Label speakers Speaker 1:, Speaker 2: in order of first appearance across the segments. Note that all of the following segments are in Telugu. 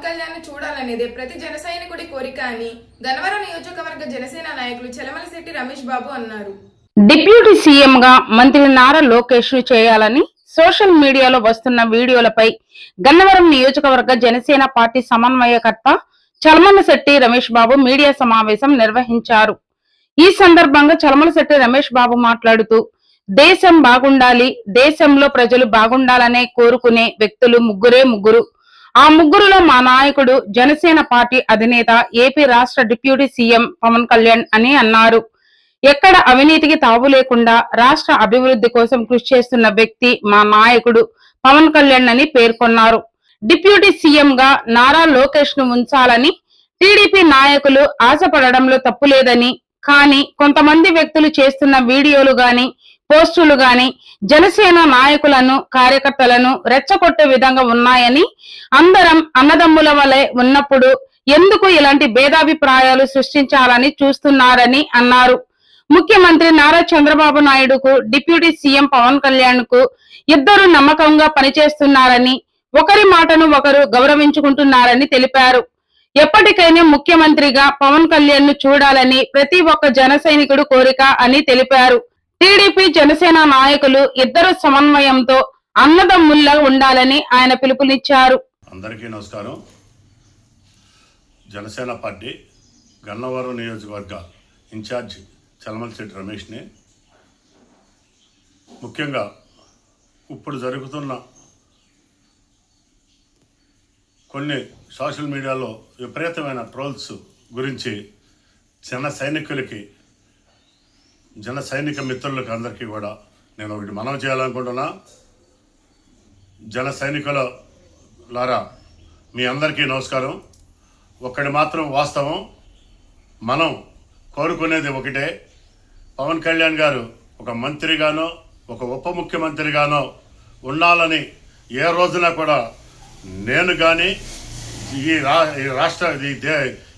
Speaker 1: కళ్యాణ్ చూడాలనేదే ప్రతి జన సైనికుడి కోరిక అని గన్నవరం నియోజకవర్గ జనసేన నాయకులు చలమలశెట్టి రమేష్ బాబు అన్నారు.
Speaker 2: డిప్యూటీ సీఎం గా మంత్రి నారా లోకేష్ చేయాలని సోషల్ మీడియాలో వస్తున్న వీడియోలపై గన్నవరం నియోజకవర్గ జనసేన పార్టీ సమన్వయకర్త చలమలశెట్టి రమేష్ బాబు మీడియా సమావేశం నిర్వహించారు. ఈ సందర్భంగా చలమలశెట్టి రమేష్ బాబు మాట్లాడుతూ, దేశం బాగుండాలి, దేశంలో ప్రజలు బాగుండాలనే కోరుకునే వ్యక్తులు ముగ్గురు. ఆ ముగ్గురులో మా నాయకుడు జనసేన పార్టీ అధినేత ఏపీ రాష్ట్ర డిప్యూటీ సీఎం పవన్ కళ్యాణ్ అని అన్నారు. ఎక్కడ అవినీతికి తావు లేకుండా రాష్ట్ర అభివృద్ధి కోసం కృషి చేస్తున్న వ్యక్తి మా నాయకుడు పవన్ కళ్యాణ్ అని పేర్కొన్నారు. డిప్యూటీ సీఎం గా నారా లోకేష్ ను ఉంచాలని టీడీపీ నాయకులు ఆశపడడంలో తప్పులేదని, కానీ కొంతమంది వ్యక్తులు చేస్తున్న వీడియోలు గాని పోస్టులు గాని జనసేన నాయకులను కార్యకర్తలను రెచ్చగొట్టే విధంగా ఉన్నాయని, అందరం అన్నదమ్ముల వలె ఉన్నప్పుడు ఎందుకు ఇలాంటి భేదాభిప్రాయాలు సృష్టించాలని చూస్తున్నారని అన్నారు. ముఖ్యమంత్రి నారా చంద్రబాబు నాయుడుకు డిప్యూటీ సీఎం పవన్ కళ్యాణ్ కు ఇద్దరు నమ్మకంగా పనిచేస్తున్నారని, ఒకరి మాటను ఒకరు గౌరవించుకుంటున్నారని తెలిపారు. ఎప్పటికైనా ముఖ్యమంత్రిగా పవన్ కళ్యాణ్ ను చూడాలని ప్రతి ఒక్క జన సైనికుడు కోరిక అని తెలిపారు. టీడీపీ జనసేన నాయకులు ఇద్దరు సమన్వయంతో అన్నదమ్ముల్లా ఉండాలని ఆయన పిలుపునిచ్చారు.
Speaker 3: అందరికీ నమస్కారం. జనసేన పార్టీ గన్నవరం నియోజకవర్గ ఇన్ఛార్జ్ చలమలశెట్టి రమేష్ని ముఖ్యంగా ఇప్పుడు జరుగుతున్న కొన్ని సోషల్ మీడియాలో విపరీతమైన ట్రోల్స్ గురించి జన సైనిక మిత్రులకు అందరికీ కూడా నేను ఒకటి మనవి చేయాలనుకుంటున్నా. జన సైనికులారా, మీ అందరికీ నమస్కారం. ఒక్కటి మాత్రం వాస్తవం, మనం కోరుకునేది ఒకటే, పవన్ కళ్యాణ్ గారు ఒక మంత్రిగానో ఒక ఉప ముఖ్యమంత్రిగానో ఉండాలని ఏ రోజున కూడా నేను కానీ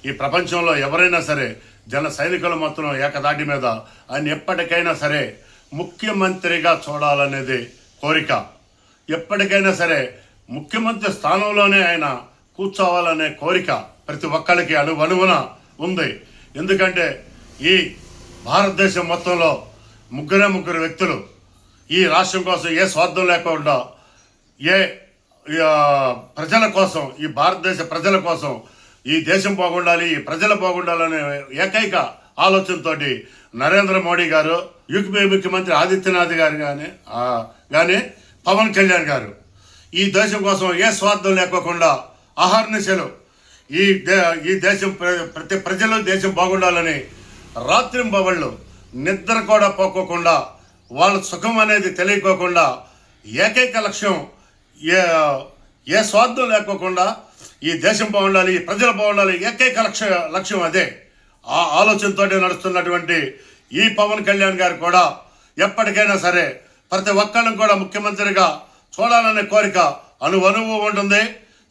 Speaker 3: ఈ ప్రపంచంలో ఎవరైనా సరే జన సైనికుల మొత్తం ఏకదాటి మీద ఆయన ఎప్పటికైనా సరే ముఖ్యమంత్రిగా చూడాలనేది కోరిక. ఎప్పటికైనా సరే ముఖ్యమంత్రి స్థానంలోనే ఆయన కూర్చోవాలనే కోరిక ప్రతి ఒక్కరికి అణువణువున ఉంది. ఎందుకంటే ఈ భారతదేశం మొత్తంలో ముగ్గురు వ్యక్తులు ఈ రాష్ట్రం కోసం ఏ స్వార్థం లేకుండా ప్రజల కోసం, ఈ భారతదేశ ప్రజల కోసం, ఈ దేశం బాగుండాలి, ఈ ప్రజలు బాగుండాలనే ఏకైక ఆలోచనతో నరేంద్ర మోడీ గారు, యూపీ ముఖ్యమంత్రి ఆదిత్యనాథ్ గారు కానీ పవన్ కళ్యాణ్ గారు ఈ దేశం కోసం ఏ స్వార్థం లేకోకుండా అహర్నిశలు ఈ దేశం ప్రతి ప్రజలు దేశం బాగుండాలని రాత్రింబవళ్ళు నిద్ర కూడా పోకోకుండా, వాళ్ళ సుఖం అనేది తెలియకోకుండా ఏకైక లక్ష్యం, ఏ స్వార్థం లేకోకుండా ఈ దేశం బాగుండాలి, ఈ ప్రజలు బాగుండాలి, ఏకైక లక్ష్యం అదే. ఆ ఆలోచనతో నడుస్తున్నటువంటి ఈ పవన్ కళ్యాణ్ గారు కూడా ఎప్పటికైనా సరే ప్రతి ఒక్కళ్ళని కూడా ముఖ్యమంత్రిగా చూడాలనే కోరిక అణువణువు ఉంటుంది.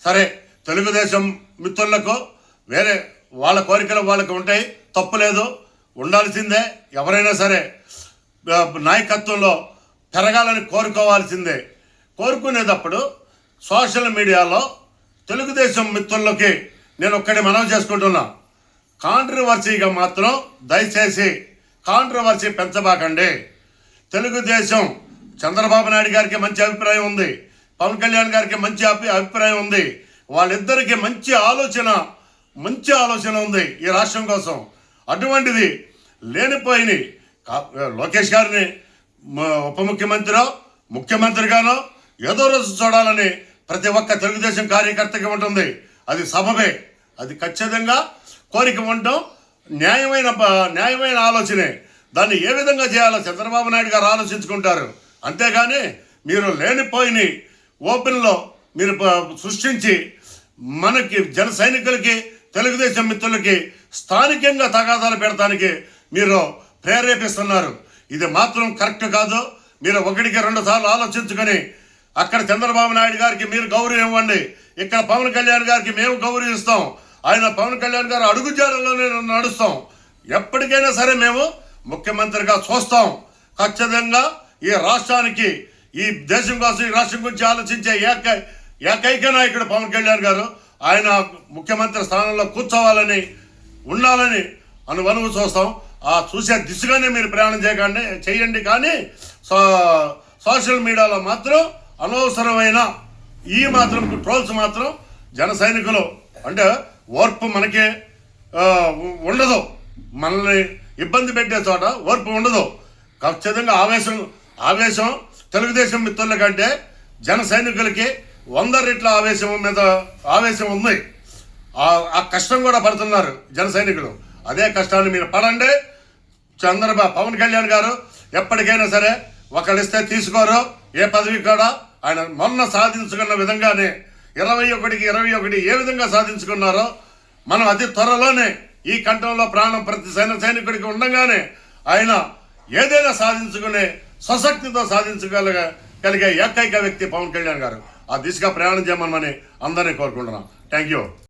Speaker 3: సరే, తెలుగుదేశం మిత్రులకు వేరే వాళ్ళ కోరికలు వాళ్ళకి ఉంటాయి, తప్పులేదు, ఉండాల్సిందే. ఎవరైనా సరే నాయకత్వంలో పెరగాలని కోరుకోవాల్సిందే. కోరుకునేటప్పుడు సోషల్ మీడియాలో తెలుగుదేశం మిత్రులకి నేను ఒక్కటి మనవి చేసుకుంటున్నా, కాంట్రవర్సీగా మాత్రం దయచేసి కాంట్రవర్సీ పెంచబాకండి. తెలుగుదేశం చంద్రబాబు నాయుడు గారికి మంచి అభిప్రాయం ఉంది, పవన్ కళ్యాణ్ గారికి మంచి అభిప్రాయం ఉంది, వాళ్ళిద్దరికి మంచి ఆలోచన ఉంది ఈ రాష్ట్రం కోసం. అటువంటిది లేనిపోయిన లోకేష్ గారిని ఉప ముఖ్యమంత్రిగానో ఏదో రోజు చూడాలని ప్రతి ఒక్క తెలుగుదేశం కార్యకర్తకి ఉంటుంది. అది సబబే, అది ఖచ్చితంగా కోరిక ఉండటం న్యాయమైన ఆలోచనే. దాన్ని ఏ విధంగా చేయాలో చంద్రబాబు నాయుడు గారు ఆలోచించుకుంటారు. అంతేగాని మీరు లేనిపోయిన ఓపెన్లో మీరు సృష్టించి మనకి జన సైనికులకి తెలుగుదేశం మిత్రులకి స్థానికంగా తగాదాలు పెడతానికి మీరు ప్రేరేపిస్తున్నారు. ఇది మాత్రం కరెక్ట్ కాదు. మీరు ఒకటికి 2 సార్లు ఆలోచించుకొని అక్కడ చంద్రబాబు నాయుడు గారికి మీరు గౌరవం ఇవ్వండి, ఇక్కడ పవన్ కళ్యాణ్ గారికి మేము గౌరవిస్తాం, ఆయన పవన్ కళ్యాణ్ గారు అడుగుజాడల్లోనే నడుస్తాం. ఎప్పటికైనా సరే మేము ముఖ్యమంత్రిగా చూస్తాం. ఖచ్చితంగా ఈ రాష్ట్రానికి, ఈ దేశం కోసం, ఈ రాష్ట్రం గురించి ఆలోచించే ఏకైక నాయకుడు పవన్ కళ్యాణ్ గారు. ఆయన ముఖ్యమంత్రి స్థానంలో కూర్చోవాలని ఉండాలని అనువనువు చూస్తాం. ఆ చూసే దిశగానే మీరు ప్రయాణం చేయండి. కానీ సోషల్ మీడియాలో మాత్రం అనవసరమైన ఈ మాత్రం ట్రోల్స్ మాత్రం జన సైనికులు అంటే ఓర్పు మనకి ఉండదు. మనల్ని ఇబ్బంది పెట్టే చోట ఓర్పు ఉండదు. ఖచ్చితంగా ఆవేశం తెలుగుదేశం మిత్రుల కంటే జన సైనికులకి 100 రెట్ల ఆవేశం ఉంది. ఆ కష్టం కూడా పడుతున్నారు జన సైనికులు. అదే కష్టాన్ని మీరు పడండి. పవన్ కళ్యాణ్ గారు ఎప్పటికైనా సరే ఒకళ్ళు ఇస్తే తీసుకోరు ఏ పదవి కూడా. ఆయన మొన్న సాధించుకున్న విధంగానే 21కి 21 ఏ విధంగా సాధించుకున్నారో మనం అతి త్వరలోనే ఈ కంఠంలో ప్రాణం ప్రతి సైనికుడికి ఉండగానే ఆయన ఏదైనా సాధించుకునే స్వశక్తితో సాధించగలిగే ఏకైక వ్యక్తి పవన్ కళ్యాణ్ గారు. ఆ దిశగా ప్రయాణం చేయమని అందరినీ కోరుకుంటున్నాం. Thank you.